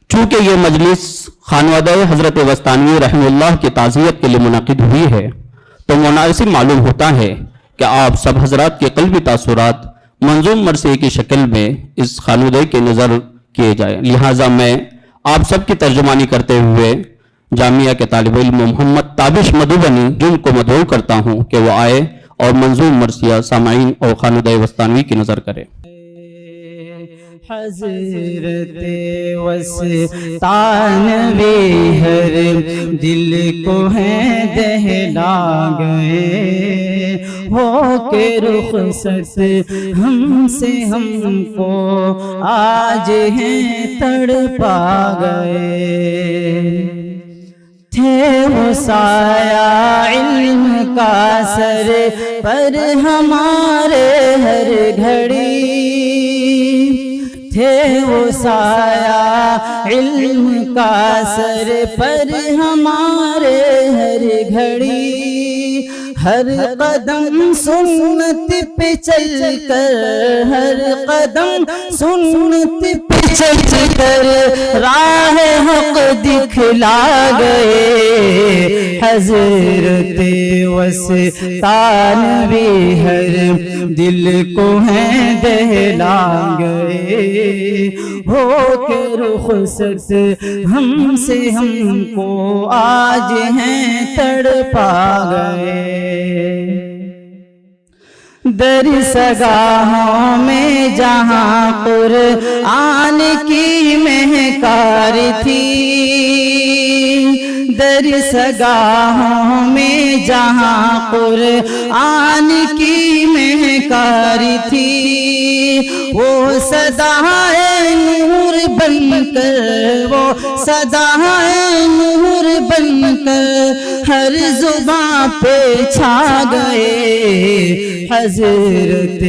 چونکہ یہ مجلس خانوادہ حضرت وستانوی رحمہ اللہ کی تعزیت کے لیے منعقد ہوئی ہے تو مناسب معلوم ہوتا ہے کہ آپ سب حضرات کے قلبی تاثرات منظوم مرثیے کی شکل میں اس خانوادے کے نظر کیے جائیں۔ لہٰذا میں آپ سب کی ترجمانی کرتے ہوئے جامعہ کے طالب علم محمد تابش مدھوبنی جن کو مدعو کرتا ہوں کہ وہ آئے اور منظوم مرثیہ سامعین اور خانوادہ وستانوی کی نظر کرے۔ حضرت وستانوی ہر دل کو ہے دہلا گئے، ہو کے رخصت ہم سے ہم کو آج ہیں تڑپا گئے۔ تھے وہ سایہ علم کا سر پر ہمارے ہر گھڑی، تھے وہ سایہ علم کا سر پر ہمارے ہر گھڑی، ہر قدم سنت پہ چل کر، ہر قدم سنت پہ چل کر راہ حق دکھلا گئے۔ حضرت وستانوی ہر دل کو ہیں دہلا گئے، ہو کے رخصت ہم سے ہم کو آج ہیں تڑپا گئے۔ در سگاہوں میں جہاں قرآن کی مہکار تھی، در سگاہوں میں جہاں قرآن کی مہکار تھی، وہ صدائے نور بن کر، وہ صدائے نور بن کر ہر زباں پہ چھا گئے۔ حضرت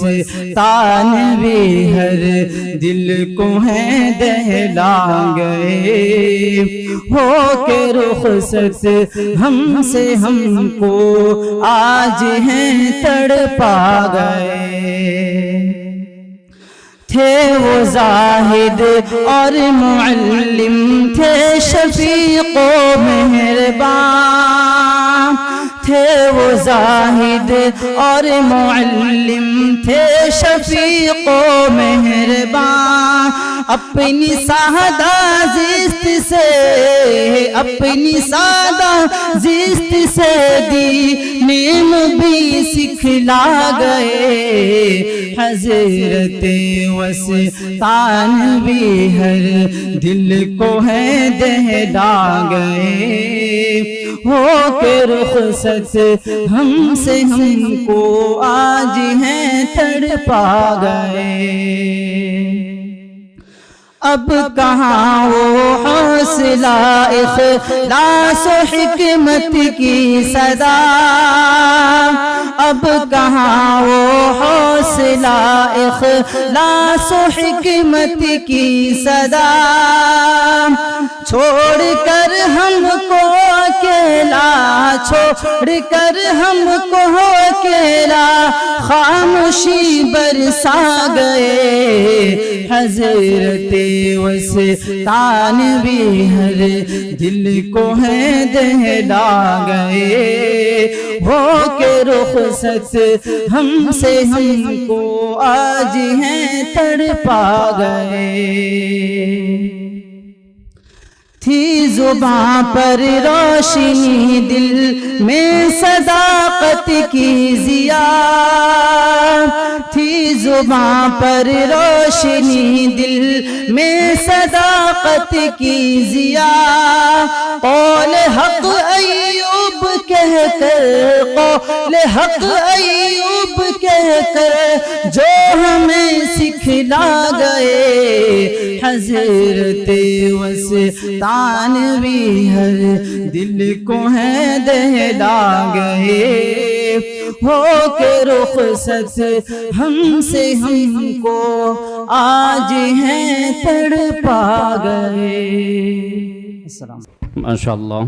وستانوی ہر دل کو ہیں دہلا گئے، ہو کے رخصت ہم سے ہم کو آج ہیں تڑپا گئے۔ تھے وہ زاہد اور معلم، تھے شفیق و مہربان، تھے وہ زاہد اور معلم، تھے شفیق و مہربان، اپنی سادہ زیست سے، اپنی سادہ زیست سے دین بھی سکھلا گئے۔ حضرت وستانوی ہر دل کو ہے دہلا گئے، ہو کے رخصت ہم سے ہم کو آج ہیں تڑپا گئے۔ اب کہاں وہ حوصلہ اخلاص و حکمت کی صدا، اب کہاں وہ حوصلہ اخلاص و حکمت کی صدا، چھوڑ کر ہم کو اکیلا، چھوڑ کر ہم کو اکیلا خاموشی برسا گئے۔ حضرت وستانوی ہر دل کو ہیں دہلا گئے، ہو کے رخصت ہم سے ہم کو آج ہیں تڑپا گئے۔ تھی زباں پر روشنی، دل میں صداقت کی ضیا، تھی زباں پر روشنی، دل میں صداقت کی ضیا، قول حق ایوب کہہ کر، قول حق ایوب کہہ کر جو ہمیں سکھلا گئے۔ حضرت وستانوی ہر دل کو ہیں دہلا گئے، ہو کے رخصت ہم سے ہم کو آج ہیں تڑپا گئے۔ ماشاءاللہ۔